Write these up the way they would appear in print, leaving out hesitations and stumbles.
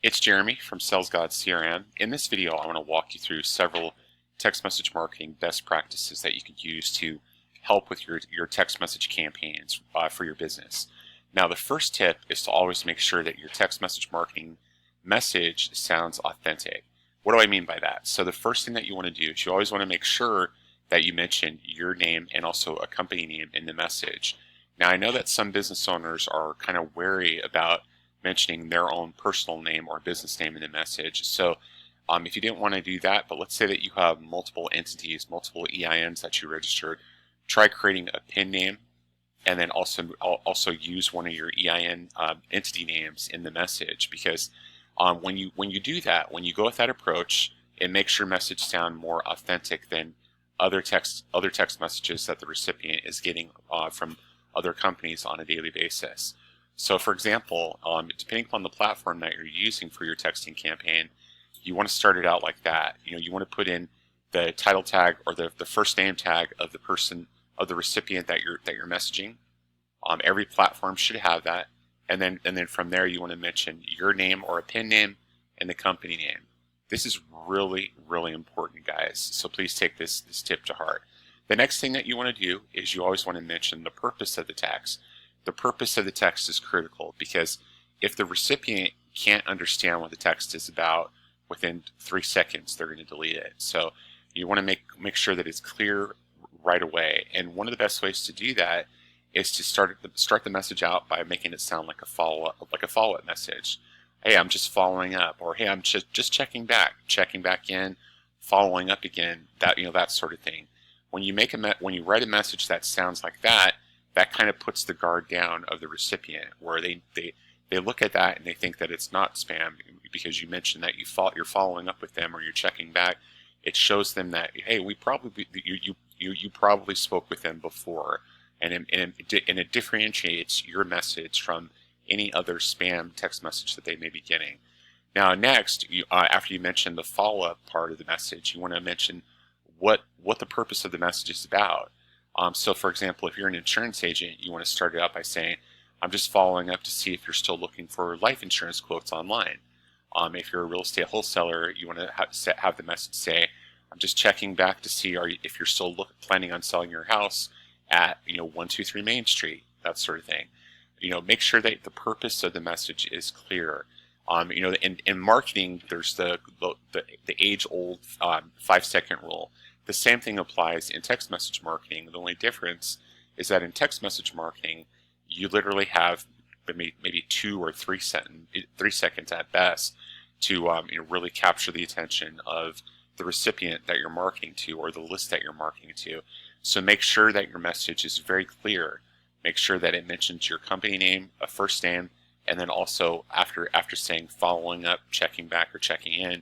It's Jeremy from Sales God CRM. In this video, I want to walk you through several text message marketing best practices that you can use to help with your text message campaigns for your business. Now, the first tip is to always make sure that your text message marketing message sounds authentic. What do I mean by that? So the first thing that you want to do is you always want to make sure that you mention your name and also a company name in the message. Now, I know that some business owners are kind of wary about mentioning their own personal name or business name in the message. So if you didn't want to do that, but let's say that you have multiple entities, multiple EINs that you registered, try creating a PIN name and then also use one of your EIN entity names in the message, because when you do that, when you go with that approach, it makes your message sound more authentic than other text messages that the recipient is getting from other companies on a daily basis. So for example, depending upon the platform that you're using for your texting campaign, you want to start it out like that. You want to put in the title tag or the first name tag of the person, of the recipient that you're messaging. Every platform should have that. And then from there you want to mention your name or a PIN name and the company name. This is really, really important, guys. So please take this tip to heart. The next thing that you want to do is you always want to mention the purpose of the text. The purpose of the text is critical, because if the recipient can't understand what the text is about, within 3 seconds they're going to delete it. So you want to make sure that it's clear right away. And one of the best ways to do that is to start the message out by making it sound like a follow-up message. Hey, I'm just following up, or hey, I'm just checking back in, following up again. That sort of thing. When you write a message that sounds like that kind of puts the guard down of the recipient, where they look at that and they think that it's not spam because you mentioned that you're following up with them or you're checking back. It shows them that, hey, you probably spoke with them before, and it differentiates your message from any other spam text message that they may be getting. Now, next, after you mention the follow-up part of the message, you want to mention what the purpose of the message is about. So for example, if you're an insurance agent, you want to start it out by saying, I'm just following up to see if you're still looking for life insurance quotes online. If you're a real estate wholesaler, you want to have the message say, I'm just checking back to see if you're still planning on selling your house at 123 Main Street, that sort of thing. Make sure that the purpose of the message is clear. In marketing, there's the age-old 5-second rule. The same thing applies in text message marketing. The only difference is that in text message marketing, you literally have maybe 2 or 3 seconds at best to really capture the attention of the recipient that you're marketing to, or the list that you're marketing to. So make sure that your message is very clear. Make sure that it mentions your company name, a first name, and then also after saying following up, checking back, or checking in,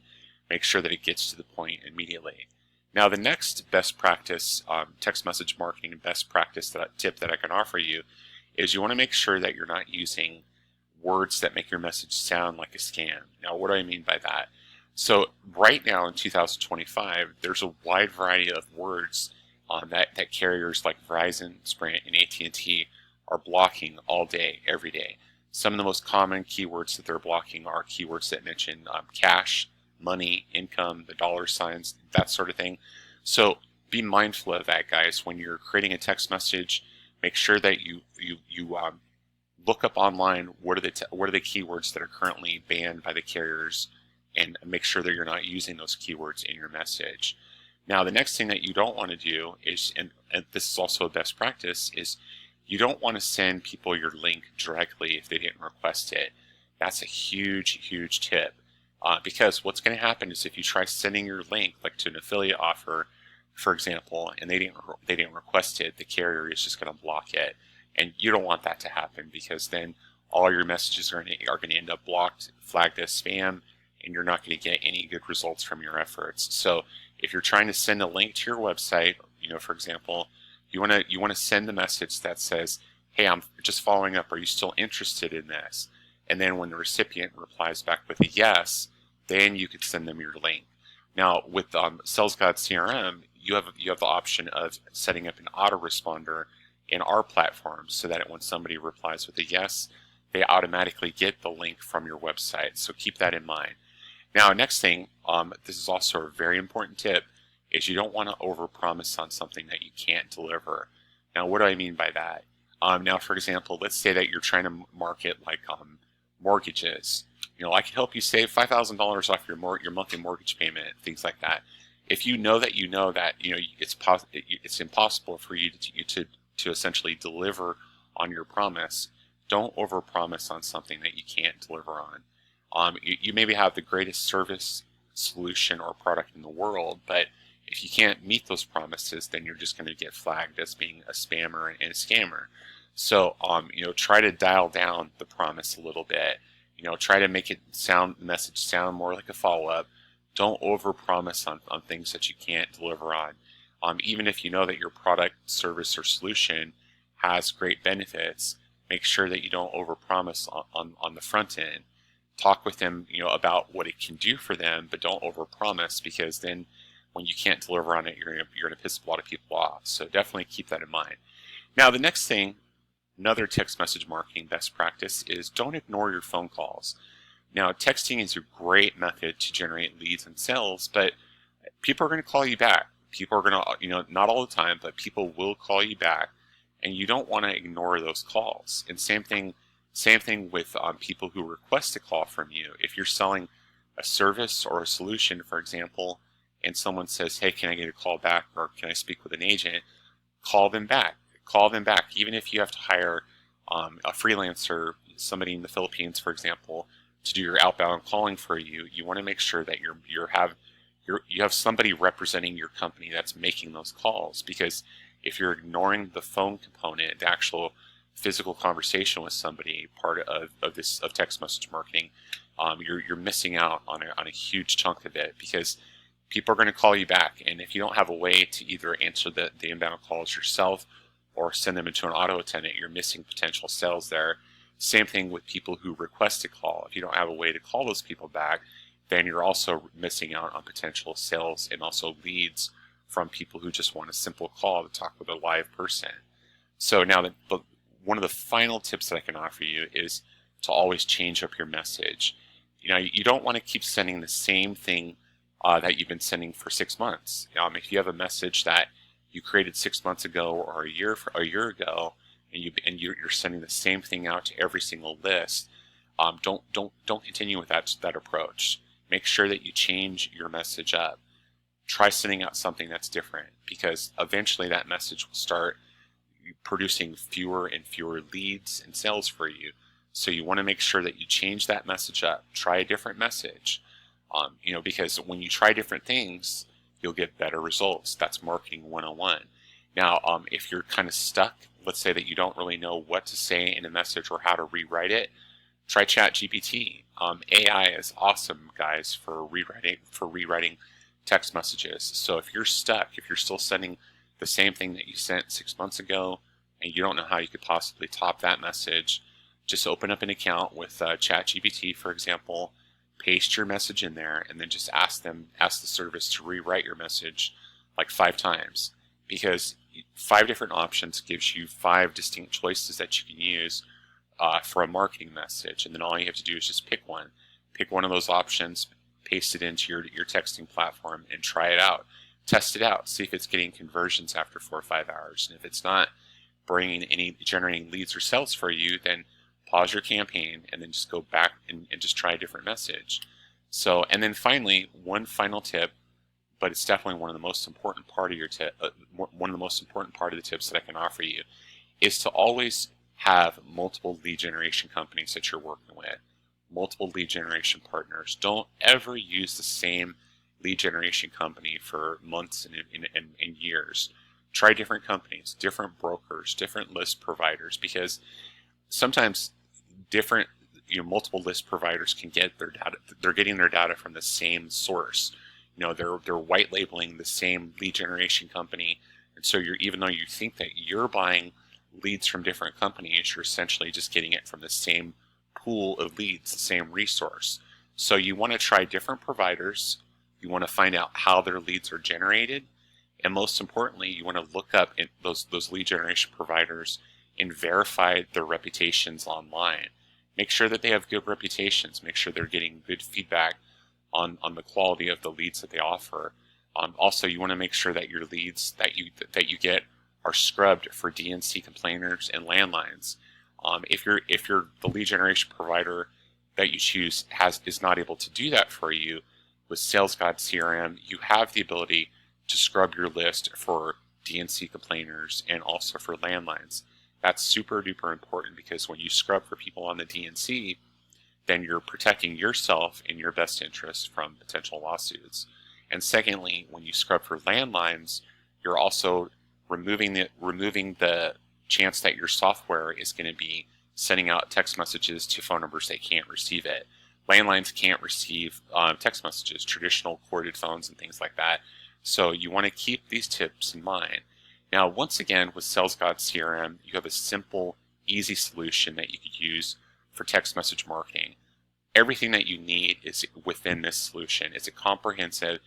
make sure that it gets to the point immediately. Now, the next best practice, text message marketing best practice tip that I can offer you is you want to make sure that you're not using words that make your message sound like a scam. Now, what do I mean by that? So right now in 2025, there's a wide variety of words that carriers like Verizon, Sprint, and AT&T are blocking all day, every day. Some of the most common keywords that they're blocking are keywords that mention cash, money, income, the dollar signs, that sort of thing. So be mindful of that, guys. When you're creating a text message, make sure that you look up online what are the keywords that are currently banned by the carriers, and make sure that you're not using those keywords in your message. Now, the next thing that you don't want to do is, and this is also a best practice, is you don't want to send people your link directly if they didn't request it. That's a huge, huge tip. Because what's going to happen is if you try sending your link, like to an affiliate offer, for example, and they didn't request it, the carrier is just going to block it, and you don't want that to happen, because then all your messages are going to end up blocked, flagged as spam, and you're not going to get any good results from your efforts. So if you're trying to send a link to your website, for example, you want to send the message that says, "Hey, I'm just following up. Are you still interested in this?" And then when the recipient replies back with a yes, then you could send them your link. Now, with Sales God CRM, you have the option of setting up an autoresponder in our platform, so that when somebody replies with a yes, they automatically get the link from your website. So keep that in mind. Now, next thing, this is also a very important tip, is you don't want to overpromise on something that you can't deliver. Now, what do I mean by that? Now, for example, let's say that you're trying to market like mortgages. I can help you save $5,000 off your monthly mortgage payment, things like that. If you know that it's impossible for you to essentially deliver on your promise, don't overpromise on something that you can't deliver on. You maybe have the greatest service, solution, or product in the world, but if you can't meet those promises, then you're just going to get flagged as being a spammer and a scammer. So, try to dial down the promise a little bit. Try to make the message sound more like a follow-up. Don't overpromise on things that you can't deliver on. Even if you know that your product, service, or solution has great benefits, make sure that you don't overpromise on the front end. Talk with them, about what it can do for them, but don't overpromise, because then when you can't deliver on it, you're gonna piss a lot of people off. So definitely keep that in mind. Now, the next thing, another text message marketing best practice, is don't ignore your phone calls. Now, texting is a great method to generate leads and sales, but people are going to call you back. People are going to, not all the time, but people will call you back, and you don't want to ignore those calls. And same thing with people who request a call from you. If you're selling a service or a solution, for example, and someone says, "Hey, can I get a call back, or can I speak with an agent?" Call them back. Call them back. Even if you have to hire a freelancer, somebody in the Philippines, for example, to do your outbound calling for you, you want to make sure that you have somebody representing your company that's making those calls. Because if you're ignoring the phone component, the actual physical conversation with somebody, part of text message marketing, you're missing out on a huge chunk of it, because people are going to call you back. And if you don't have a way to either answer the inbound calls yourself or send them into an auto attendant, you're missing potential sales there. Same thing with people who request a call. If you don't have a way to call those people back, then you're also missing out on potential sales and also leads from people who just want a simple call to talk with a live person. So now, one of the final tips that I can offer you is to always change up your message. You don't want to keep sending the same thing that you've been sending for 6 months. If you have a message that you created 6 months ago or a year ago, and you're sending the same thing out to every single list, don't continue with that approach. Make sure that you change your message up. Try sending out something that's different, because eventually that message will start producing fewer and fewer leads and sales for you. So you want to make sure that you change that message up. Try a different message, because when you try different things, you'll get better results. That's marketing 101. Now, if you're kind of stuck, let's say that you don't really know what to say in a message or how to rewrite it, try ChatGPT. AI is awesome, guys, for rewriting text messages. So if you're stuck, if you're still sending the same thing that you sent 6 months ago, and you don't know how you could possibly top that message, just open up an account with ChatGPT, for example, paste your message in there, and then just ask the service to rewrite your message like 5 times. Because 5 different options gives you 5 distinct choices that you can use for a marketing message. And then all you have to do is just pick one. Pick one of those options, paste it into your texting platform, and try it out. Test it out. See if it's getting conversions after 4 or 5 hours. And if it's not generating leads or sales for you, then pause your campaign and then just go back and just try a different message. So, and then finally, one final tip, but it's definitely one of the most important part of the tips that I can offer you, is to always have multiple lead generation companies that you're working with, multiple lead generation partners. Don't ever use the same lead generation company for months and years. Try different companies, different brokers, different list providers, because sometimes multiple list providers can get their data. They're getting their data from the same source. They're white labeling the same lead generation company, and so even though you think that you're buying leads from different companies, you're essentially just getting it from the same pool of leads, the same resource. So you want to try different providers. You want to find out how their leads are generated, and most importantly, you want to look up those lead generation providers and verify their reputations online. Make sure that they have good reputations. Make sure they're getting good feedback on the quality of the leads that they offer. Also, you want to make sure that your leads that you get are scrubbed for DNC complainers and landlines. If the lead generation provider that you choose is not able to do that for you, with SalesGod CRM, you have the ability to scrub your list for DNC complainers and also for landlines. That's super duper important, because when you scrub for people on the DNC, then you're protecting yourself in your best interest from potential lawsuits. And secondly, when you scrub for landlines, you're also removing the chance that your software is going to be sending out text messages to phone numbers that can't receive it. Landlines can't receive text messages, traditional corded phones and things like that. So you want to keep these tips in mind. Now, once again, with SalesGod CRM, you have a simple, easy solution that you could use for text message marketing. Everything that you need is within this solution. It's a comprehensive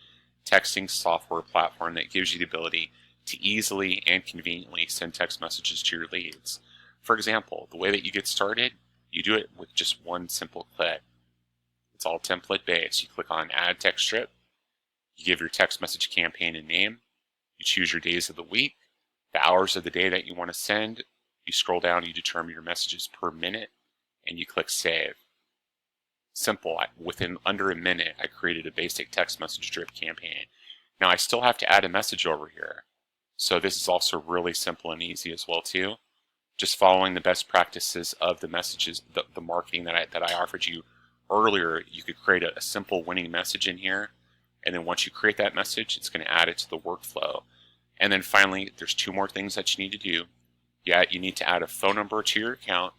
texting software platform that gives you the ability to easily and conveniently send text messages to your leads. For example, the way that you get started, you do it with just one simple click. It's all template based. You click on Add Text Strip. You give your text message campaign a name. You choose your days of the week, the hours of the day that you want to send. You scroll down, you determine your messages per minute, and you click Save. Simple. Within under a minute, I created a basic text message drip campaign. Now I still have to add a message over here. So this is also really simple and easy as well too. Just following the best practices of the messages, the marketing that I offered you earlier, you could create a simple winning message in here. And then once you create that message, it's going to add it to the workflow. And then finally, there's two more things that you need to do. You need to add a phone number to your account,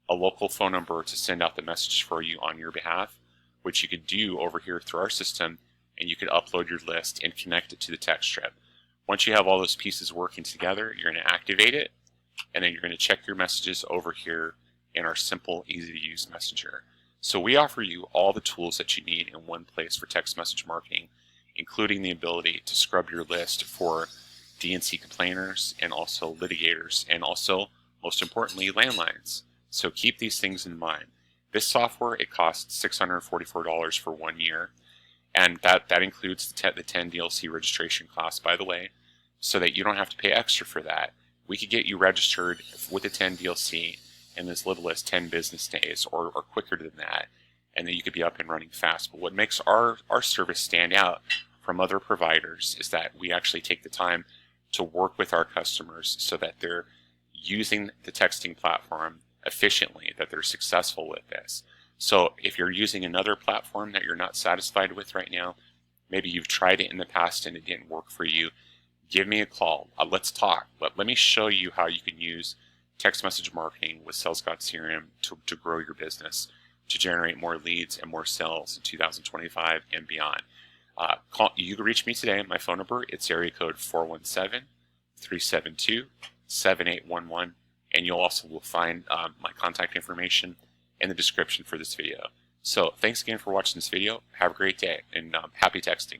a local phone number to send out the message for you on your behalf, which you could do over here through our system, and you could upload your list and connect it to the text strip. Once you have all those pieces working together, you're going to activate it, and then you're going to check your messages over here in our simple, easy to use messenger. So we offer you all the tools that you need in one place for text message marketing, including the ability to scrub your list for DNC complainers and also litigators, and also, most importantly, landlines. So keep these things in mind. This software, it costs $644 for 1 year, and that includes the 10 DLC registration costs, by the way, so that you don't have to pay extra for that. We could get you registered with the 10 DLC in as little as 10 business days or quicker than that, and then you could be up and running fast. But what makes our service stand out from other providers is that we actually take the time to work with our customers so that they're using the texting platform efficiently, that they're successful with this. So if you're using another platform that you're not satisfied with right now, maybe you've tried it in the past and it didn't work for you, give me a call. Let's talk. Let me show you how you can use text message marketing with SalesGod CRM to grow your business, to generate more leads and more sales in 2025 and beyond. You can reach me today. My phone number, it's area code 417-372-7811. And you'll also will find my contact information in the description for this video. So thanks again for watching this video. Have a great day, and happy texting.